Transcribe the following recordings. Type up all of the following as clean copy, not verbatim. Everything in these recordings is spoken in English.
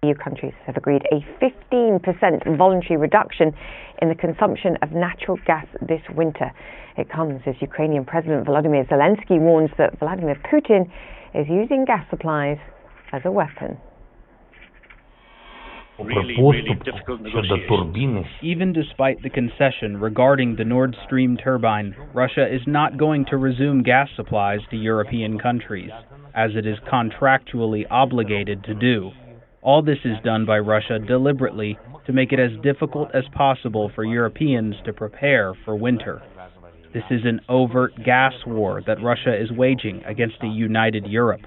EU countries have agreed a 15% voluntary reduction in the consumption of natural gas this winter. It comes as Ukrainian President Volodymyr Zelensky warns that Vladimir Putin is using gas supplies as a weapon. Really difficult negotiations. Even despite the concession regarding the Nord Stream turbine, Russia is not going to resume gas supplies to European countries, as it is contractually obligated to do. All this is done by Russia deliberately to make it as difficult as possible for Europeans to prepare for winter. This is an overt gas war that Russia is waging against a united Europe.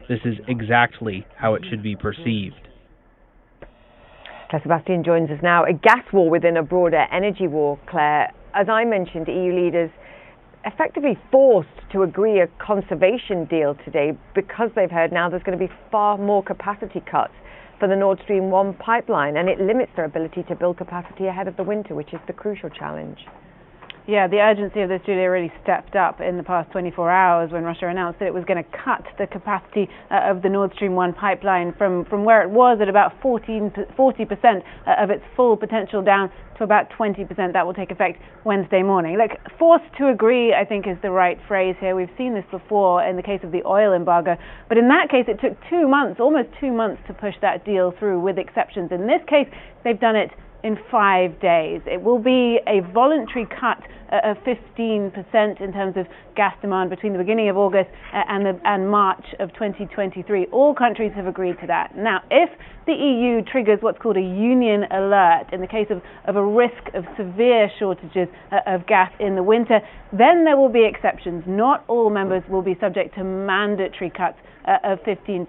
This is exactly how it should be perceived. Claire Sebastian joins us now. A gas war within a broader energy war, Claire. As I mentioned, EU leaders effectively forced to agree a conservation deal today because they've heard now there's going to be far more capacity cuts for the Nord Stream 1 pipeline, and it limits their ability to build capacity ahead of the winter, which is the crucial challenge. Yeah, the urgency of this, Julia, really stepped up in the past 24 hours when Russia announced that it was going to cut the capacity of the Nord Stream 1 pipeline from where it was at about 40% of its full potential down to about 20%. That will take effect Wednesday morning. Look, forced to agree, I think, is the right phrase here. We've seen this before in the case of the oil embargo, but in that case it took 2 months, almost 2 months, to push that deal through with exceptions. In this case, they've done it in 5 days. It will be a voluntary cut of 15% in terms of gas demand between the beginning of August and March of 2023. All countries have agreed to that. Now, if the EU triggers what's called a union alert in the case of a risk of severe shortages of gas in the winter, then there will be exceptions. Not all members will be subject to mandatory cuts of 15%.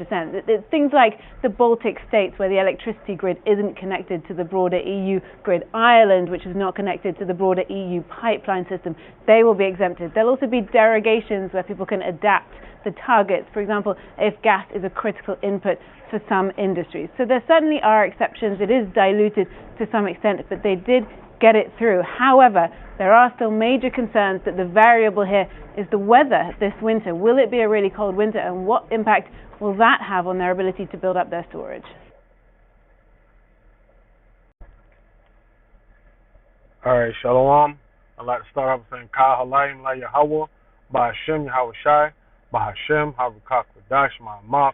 It's things like the Baltic states, where the electricity grid isn't connected to the broader EU grid. Ireland, which is not connected to the broader EU pipeline system, they will be exempted. There'll also be derogations where people can adapt the targets, for example, if gas is a critical input for some industries. So there certainly are exceptions. It is diluted to some extent, but they did get it through. However, there are still major concerns that the variable here is the weather this winter. Will it be a really cold winter, and what impact will that have on their ability to build up their storage? All right, Shalom. I'd like to start off saying Ka Halayim La Yahweh, Bahashem Yahweh Shai, Bahashem Havukak Wadash Ma'amak.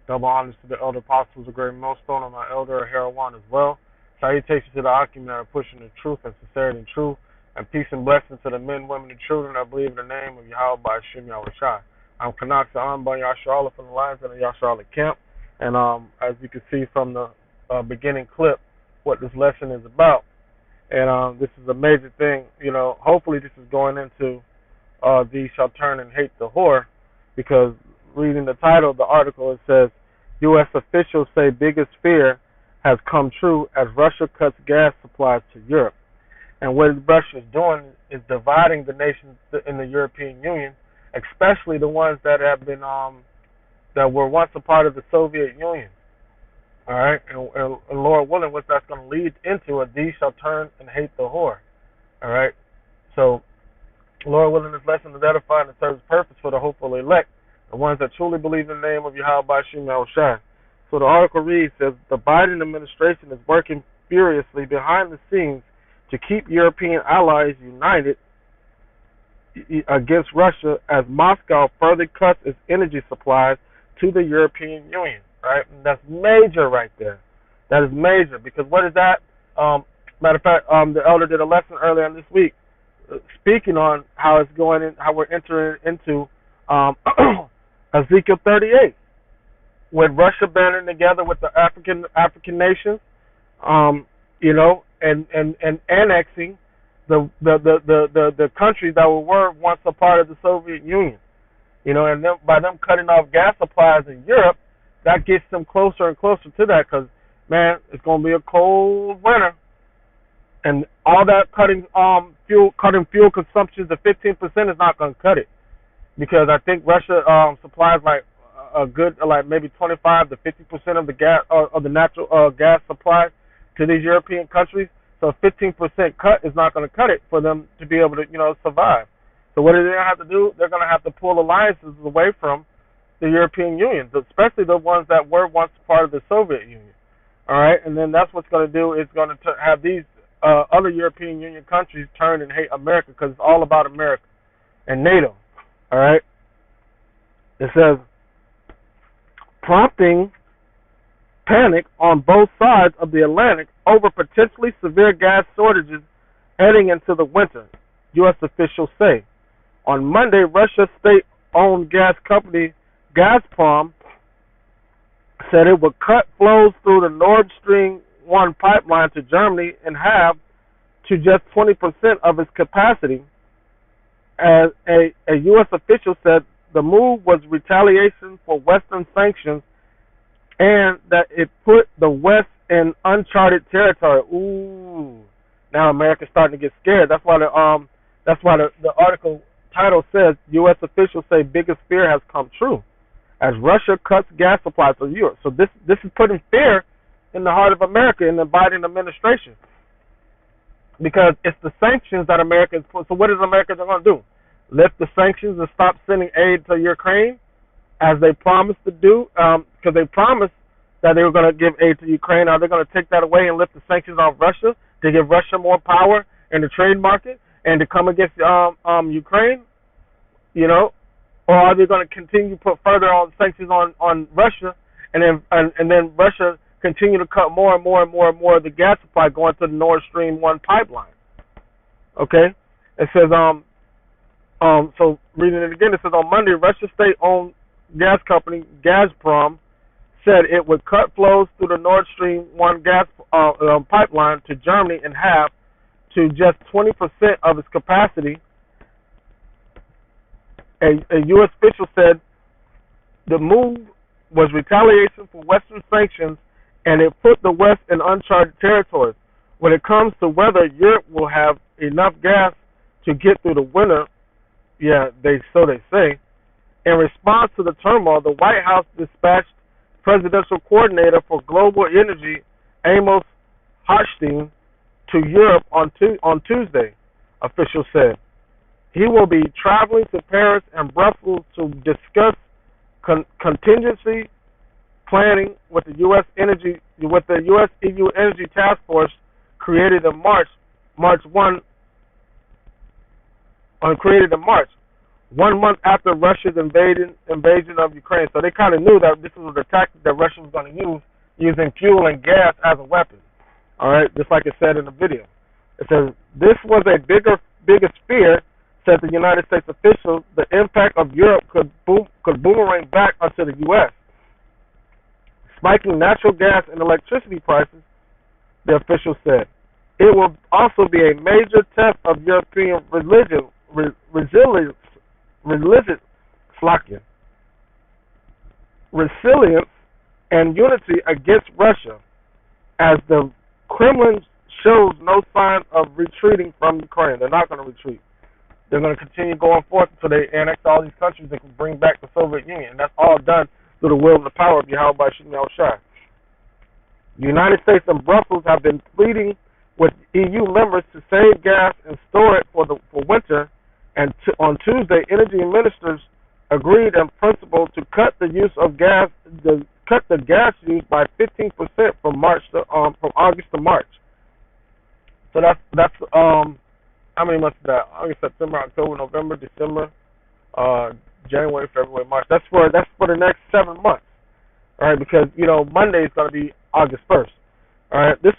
Double honors to the elder apostles, a great millstone, and my elder Herawan as well. Salutations to the Akim that are pushing the truth and sincerity and truth, and peace and blessings to the men, women, and children that believe in the name of Yahweh Bahashem Yahweh Shai. I'm Kanaksa Anban Yasharallah from the Lions of the Yasharallah camp, and as you can see from the beginning clip, what this lesson is about. And this is a major thing, you know. Hopefully this is going into thee shall turn and hate the whore, because reading the title of the article, it says, U.S. officials say biggest fear has come true as Russia cuts gas supplies to Europe. And what Russia is doing is dividing the nations in the European Union, especially the ones that have been that were once a part of the Soviet Union. All right, and Lord willing, what that's going to lead into, a thee shall turn and hate the whore. All right, so Lord willing, this lesson is edifying and serves purpose for the hopeful elect, the ones that truly believe in the name of Yahweh Bashim Yahushai. So the article reads, says the Biden administration is working furiously behind the scenes to keep European allies united against Russia as Moscow further cuts its energy supplies to the European Union. Right, and that's major right there. That is major, because what is that? Matter of fact, the elder did a lesson earlier this week, speaking on how it's going in, how we're entering into Ezekiel 38, with Russia banding together with the African nations, you know, and annexing the countries that were once a part of the Soviet Union, you know, and by them cutting off gas supplies in Europe, that gets them closer and closer to that, because, man, it's going to be a cold winter. And all that cutting fuel consumption to 15% is not going to cut it. Because I think Russia supplies like a good, like maybe 25 to 50% of the gas, of the natural gas supply to these European countries. So a 15% cut is not going to cut it for them to be able to, you know, survive. So what are they going to have to do? They're going to have to pull alliances away from the European Union, especially the ones that were once part of the Soviet Union. All right, and then that's what's going to do is going to have these other European Union countries turn and hate America because it's all about America and NATO. All right, it says prompting panic on both sides of the Atlantic over potentially severe gas shortages heading into the winter, U.S. officials say. On Monday, Russia's state-owned gas company Gazprom said it would cut flows through the Nord Stream 1 pipeline to Germany in half to just 20% of its capacity. As a U.S. official said the move was retaliation for Western sanctions and that it put the West in uncharted territory. Ooh, now America's starting to get scared. That's why the article title says U.S. officials say biggest fear has come true as Russia cuts gas supplies to Europe. So this is putting fear in the heart of America in the Biden administration because it's the sanctions that America is put. So what is America going to do? Lift the sanctions and stop sending aid to Ukraine as they promised to do? Because they promised that they were going to give aid to Ukraine. Are they going to take that away and lift the sanctions on Russia to give Russia more power in the trade market and to come against Ukraine? You know, or are they going to continue to put further on sanctions on Russia, and then Russia continue to cut more and more and more and more of the gas supply going to the Nord Stream 1 pipeline? Okay, it says so reading it again, it says on Monday, Russia's state-owned gas company Gazprom said it would cut flows through the Nord Stream 1 gas pipeline to Germany in half to just 20% of its capacity. A U.S. official said the move was retaliation for Western sanctions and it put the West in uncharted territories. When it comes to whether Europe will have enough gas to get through the winter, they say. In response to the turmoil, the White House dispatched presidential coordinator for global energy Amos Hochstein to Europe on Tuesday, officials said. He will be traveling to Paris and Brussels to discuss contingency planning with the U.S. EU Energy Task Force created in March 1 month after Russia's invasion of Ukraine. So they kind of knew that this was the tactic that Russia was going to use, using fuel and gas as a weapon. All right, just like it said in the video. It says this was a biggest fear. Said the United States officials, the impact of Europe could boomerang back onto the U.S. Spiking natural gas and electricity prices, the official said. It will also be a major test of European resilience and unity against Russia, as the Kremlin shows no sign of retreating from Ukraine. They're not going to retreat. They're going to continue going forth until they annex all these countries and can bring back the Soviet Union. And that's all done through the will and the power of Yahweh Bashim Yahushai. The United States and Brussels have been pleading with EU members to save gas and store it for winter. And on Tuesday, energy ministers agreed in principle to cut the use of gas, cut the gas use by 15% from August to March. So that's how many months is that? August, September, October, November, December, January, February, March. That's for the next 7 months. All right, because Monday is going to be August 1st. All right, this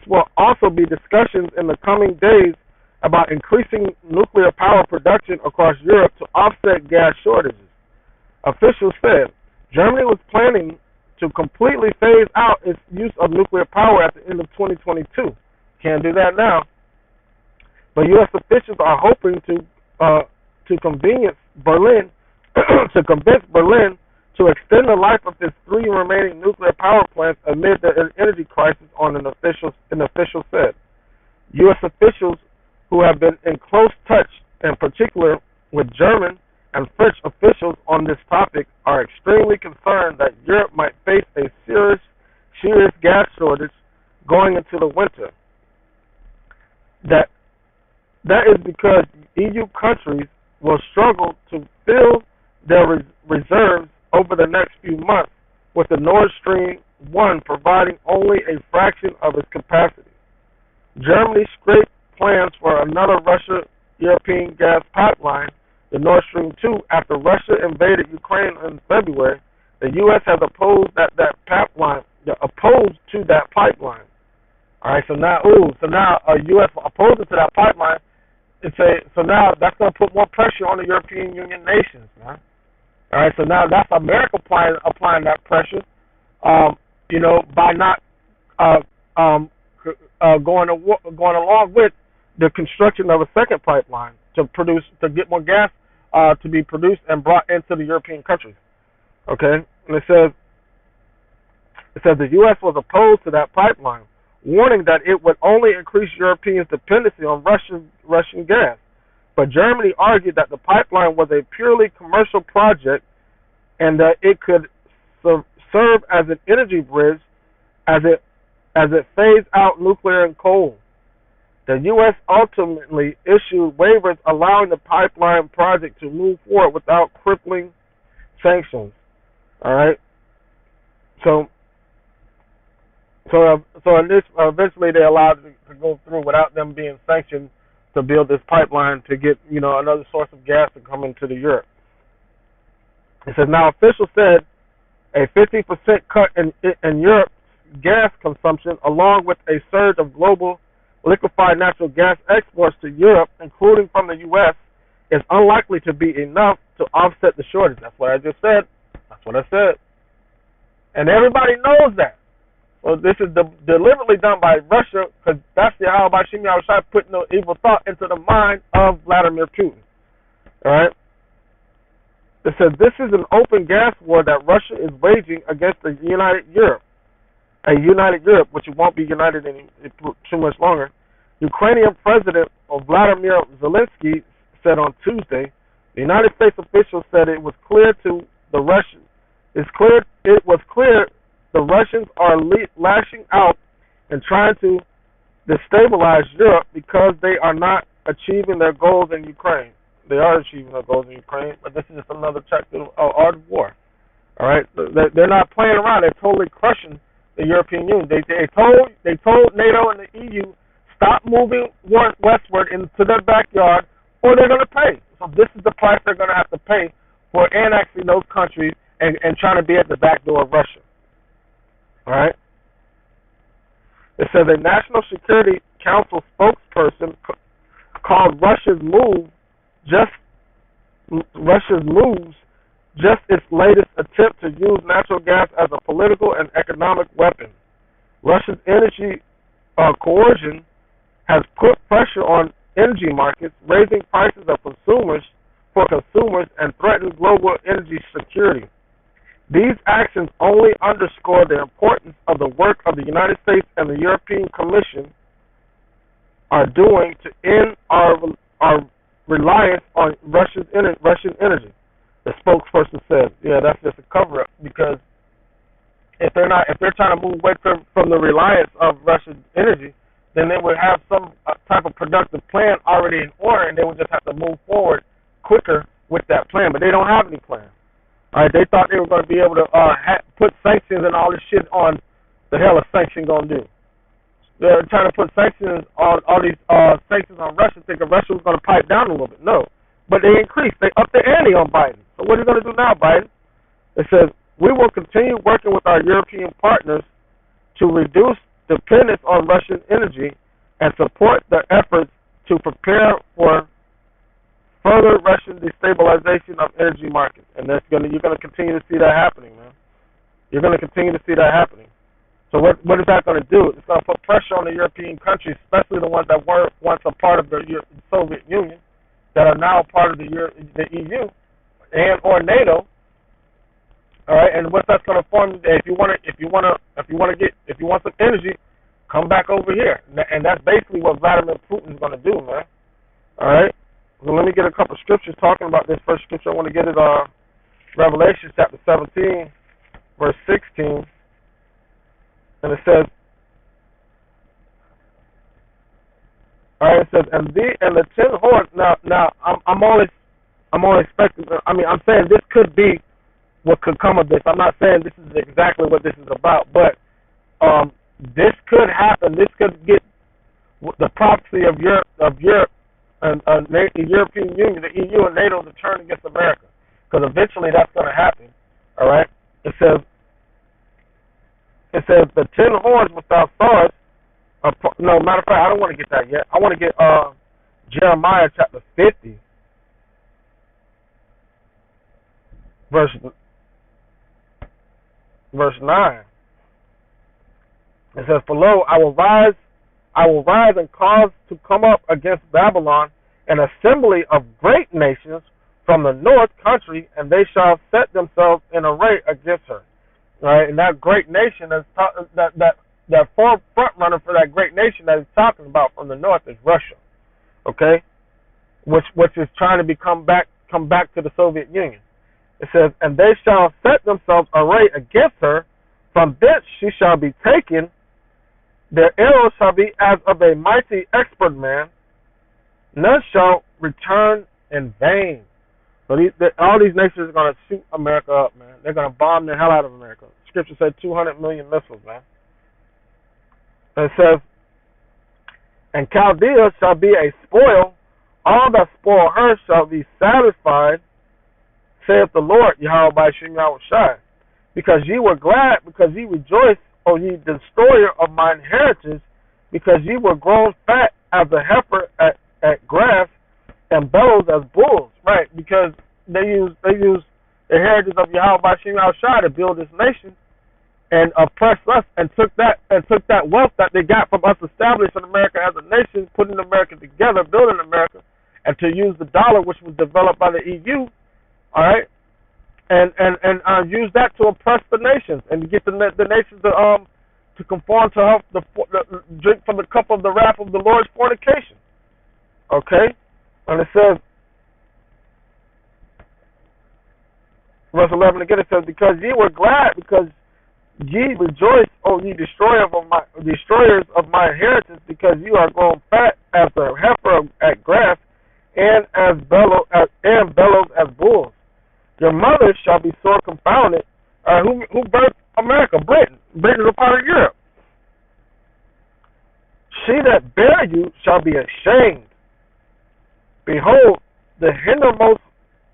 will also be discussions in the coming days about increasing nuclear power production across Europe to offset gas shortages. Officials said Germany was planning to completely phase out its use of nuclear power at the end of 2022. Can't do that now. But U.S. officials are hoping to convince Berlin to extend the life of its 3 remaining nuclear power plants amid the energy crisis. An official said. U.S. officials who have been in close touch, in particular with German and French officials on this topic, are extremely concerned that Europe might face a serious gas shortage going into the winter. That is because EU countries will struggle to fill their reserves over the next few months with the Nord Stream one providing only a fraction of its capacity. Germany scraped plans for another Russia-European gas pipeline, the Nord Stream 2, after Russia invaded Ukraine in February. The U.S. has opposed opposed to that pipeline. All right, so now U.S. opposes to that pipeline. So now that's going to put more pressure on the European Union nations, man. All right, so now that's America applying that pressure, by not going along with the construction of a second pipeline to get more gas to be produced and brought into the European countries. Okay, and it says the U.S. was opposed to that pipeline, warning that it would only increase Europeans' dependency on Russian gas. But Germany argued that the pipeline was a purely commercial project and that it could serve as an energy bridge as it phased out nuclear and coal. The U.S. ultimately issued waivers allowing the pipeline project to move forward without crippling sanctions. All right. So in this, eventually they allowed it to go through without them being sanctioned to build this pipeline to get another source of gas to come into Europe. It says now officials said a 50% cut in Europe's gas consumption, along with a surge of global liquefied natural gas exports to Europe, including from the U.S., is unlikely to be enough to offset the shortage. That's what I just said. That's what I said. And everybody knows that. Well, this is deliberately done by Russia, because that's the how Bashim Yahushua putting no evil thought into the mind of Vladimir Putin. All right? It says this is an open gas war that Russia is waging against a united Europe. A united Europe, which won't be united too much longer. Ukrainian President Vladimir Zelensky said on Tuesday, the United States officials said it was clear the Russians are lashing out and trying to destabilize Europe because they are not achieving their goals in Ukraine. They are achieving their goals in Ukraine, but this is just another chapter of art of war. All right, they're not playing around. They're totally crushing the European Union. They told NATO and the EU, stop moving westward into their backyard, or they're going to pay. So this is the price they're going to have to pay for annexing those countries and trying to be at the back door of Russia. All right. It says a National Security Council spokesperson called Russia's moves just its latest attempt to use natural gas as a political and economic weapon. Russia's energy coercion has put pressure on energy markets, raising prices for consumers and threatening global energy security. These actions only underscore the importance of the work of the United States and the European Commission are doing to end our reliance on Russian energy. The spokesperson said, "Yeah, that's just a cover-up, because if they're trying to move away from the reliance of Russian energy, then they would have some type of productive plan already in order, and they would just have to move forward quicker with that plan. But they don't have any plan. All right, they thought they were going to be able to put sanctions and all this shit on. The hell is sanction going to do? They're trying to put sanctions on all these sanctions on Russia, thinking Russia was going to pipe down a little bit. No, but they increased. They upped the ante on Biden. So what are you going to do now, Biden? It says we will continue working with our European partners to reduce dependence on Russian energy and support the efforts to prepare for further Russian destabilization of energy markets. And you're going to continue to see that happening, man. You're going to continue to see that happening. So what is that going to do? It's going to put pressure on the European countries, especially the ones that were once a part of the Soviet Union, that are now part of the EU and or NATO. All right, and what that's going to form? If you want some energy, come back over here, and that's basically what Vladimir Putin is going to do, man. All right. So let me get a couple of scriptures talking about this. First scripture I want to get is Revelation chapter 17, verse 16. And it says, all right, it says, and the 10 horns. Now, I'm only expecting. I mean, I'm saying this could be what could come of this. I'm not saying this is exactly what this is about, but this could happen. This could get the proxy of Europe and the European Union, the EU, and NATO to turn against America, because eventually that's going to happen. All right. It says the 10 horns without stars. No, matter of fact, I don't want to get that yet. I want to get Jeremiah chapter 50, verse 9. It says, "For lo, I will rise and cause to come up against Babylon an assembly of great nations from the north country, and they shall set themselves in array against her." All right, and that great nation that front runner for that great nation that he's talking about from the north is Russia. Okay, which is trying to come back to the Soviet Union. It says, "And they shall set themselves array against her. From thence she shall be taken. Their arrows shall be as of a mighty expert man. None shall return in vain." So all these nations are going to shoot America up, man. They're going to bomb the hell out of America. Scripture said 200 million missiles, man. And it says, "And Chaldea shall be a spoil. All that spoil her shall be satisfied, saith the Lord, Yahweh by Shem Yahweh Shai. Because ye were glad, because ye rejoiced, O ye destroyer of mine inheritance, because ye were grown fat as a heifer at grass, and bellows as bulls." Right, because they use the heritage of Yahweh by Shem Yahweh Shai to build this nation and oppress us, and took that wealth that they got from us establishing America as a nation, putting America together, building America, and to use the dollar, which was developed by the EU, all right, and use that to oppress the nations and to get the nations to conform to the drink from the cup of the wrath of the Lord's fornication. Okay, and it says, verse 11 again, it says, "Because ye were glad, because ye rejoiced, O ye destroyers of my inheritance, because you are grown fat as a heifer at grass, and bellows as bulls. Your mother shall be sore confounded." Who birthed America? Britain. Britain is a part of Europe. "She that bare you shall be ashamed. Behold, the hindermost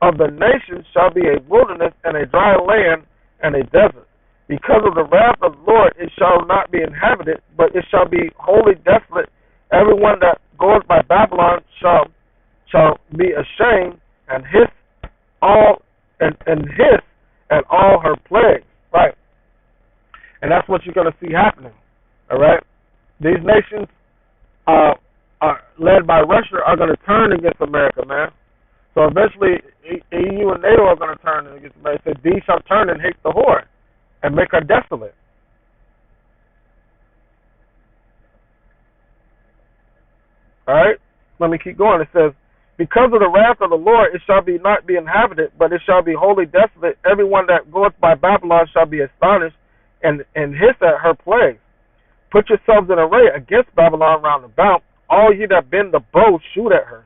of the nations shall be a wilderness and a dry land and a desert. Because of the wrath of the Lord it shall not be inhabited, but it shall be wholly desolate. Everyone that goeth by Babylon shall be ashamed, and hiss at all her plagues." Right, and that's what you're going to see happening. All right, these nations are led by Russia are going to turn against America, man. So eventually, EU and NATO are going to turn against America. It says, "These shall turn and hate the whore, and make her desolate." All right, let me keep going. It says, "Because of the wrath of the Lord, it shall not be inhabited, but it shall be wholly desolate. Everyone that goeth by Babylon shall be astonished, and hiss at her plagues. Put yourselves in array against Babylon round about. All ye that bend the bow, shoot at her.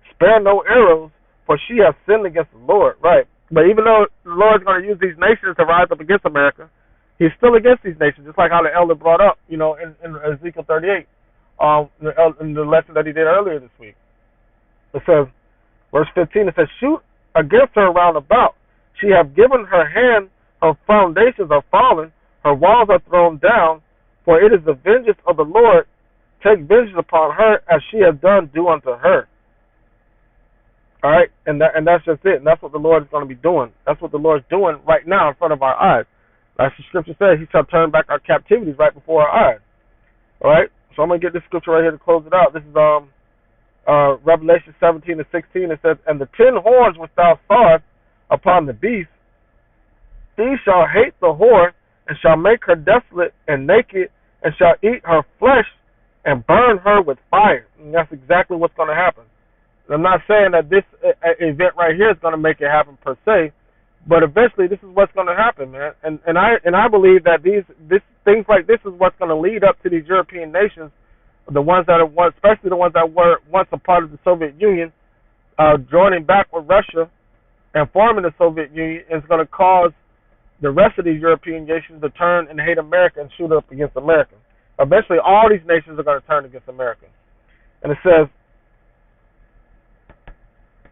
Spare no arrows, for she has sinned against the Lord." Right, but even though the Lord's going to use these nations to rise up against America, he's still against these nations, just like how the elder brought up, in Ezekiel 38, in the lesson that he did earlier this week. It says, verse 15, it says, "Shoot against her round about. She hath given her hand, her foundations are fallen, her walls are thrown down, for it is the vengeance of the Lord. Take vengeance upon her, as she has done, do unto her." All right, and that's just it. And that's what the Lord is going to be doing. That's what the Lord's doing right now in front of our eyes. As the scripture says, he shall turn back our captivities right before our eyes. All right, so I'm going to get this scripture right here to close it out. This is Revelation 17:16. It says, "And the 10 horns which thou sawest upon the beast, he shall hate the whore, and shall make her desolate and naked, and shall eat her flesh, and burn her with fire." And that's exactly what's going to happen. I'm not saying that this event right here is going to make it happen per se, but eventually this is what's going to happen, man. And I believe that things like this is what's going to lead up to these European nations, the ones that are especially the ones that were once a part of the Soviet Union, joining back with Russia and forming the Soviet Union, is going to cause the rest of these European nations to turn and hate America and shoot up against America. Eventually, all these nations are going to turn against America. And it says,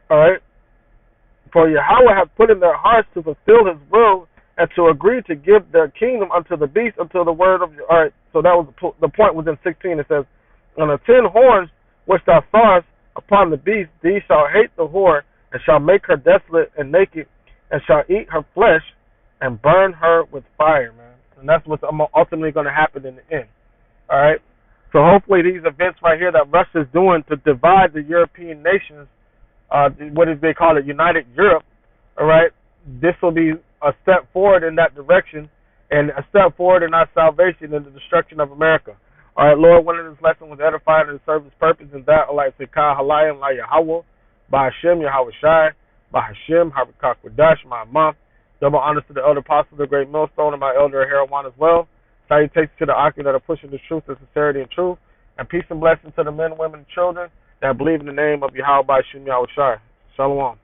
all right, for Yahweh hath put in their hearts to fulfill his will and to agree to give their kingdom unto the beast until the word of, all right, so that was the point was in 16. It says, on the 10 horns which thou sawest upon the beast, these shall hate the whore, and shall make her desolate and naked, and shall eat her flesh, and burn her with fire, man. And that's what's ultimately going to happen in the end. All right? So hopefully these events right here that Russia is doing to divide the European nations, what is they call it, United Europe, all right, this will be a step forward in that direction and a step forward in our salvation and the destruction of America. All right, Lord, one of this lesson was edifying and serve his purpose, and that like to Ka Halayim La Yahweh, by Hashem Yahweh Shai, by Hashem Harakak Wadash, my mom. Double honors to the elder apostle, the great millstone, and my elder Herawan as well. Salutations to the Aki that are pushing the truth, the sincerity, and truth. And peace and blessings to the men, women, and children that believe in the name of Yahweh by Hashem Yahweh Shai. Shalom.